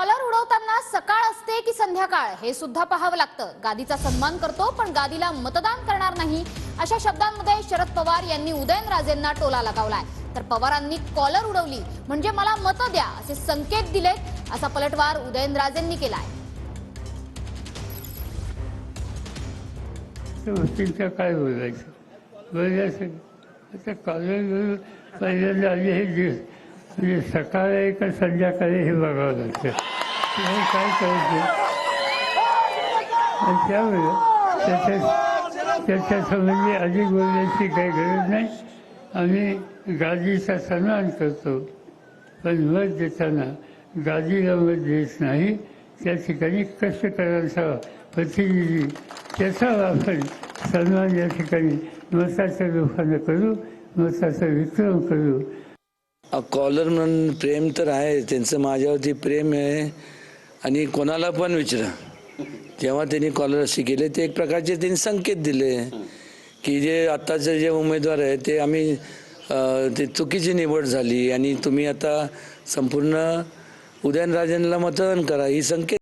Collar उडवताना सकाळ असते की संध्याकाळ हे सुद्धा पाहावं लागतं। गादीचा सन्मान करतो पण गादीला मतदान करणार नाही अशा शब्दांमध्ये शरद पवार यांनी उदयनराजेंना टोला लगावलाय। तर पवारांनी कॉलर उडवली म्हणजे मला मतं द्या असे संकेत दिलेत असा पलटवार उदयनराजेंनी केलाय। काय बोलायचं बोलायचं आता कॉलर पहिल्यांदा आधी हे म्हणजे सकाळ आहे का संध्याकाळी हे बघावं लागतं। काय करायचं आणि त्यावेळेला त्याच्या संबंधी अधिक बोलण्याची काही गरज नाही। आम्ही गादीचा सन्मान करतो पण मत देताना गादीला मत देत नाही। त्या ठिकाणी कष्टकऱ्यांचा प्रतिनिधी त्याचा आपण सन्मान या ठिकाणी मताच्या लोकांना करू, मताचा विक्रम करू। कॉलर म्हणून प्रेम तर आहे त्यांचं, माझ्यावरती प्रेम आहे आणि कोणाला पण विचारा जेव्हा त्यांनी कॉलर अशी केले ते एक प्रकारचे त्यांनी संकेत दिले की जे आत्ताचे जे उमेदवार आहे ते आम्ही ते चुकीची निवड झाली आणि तुम्ही आता संपूर्ण उदयनराजेंना मतदान करा ही संकेत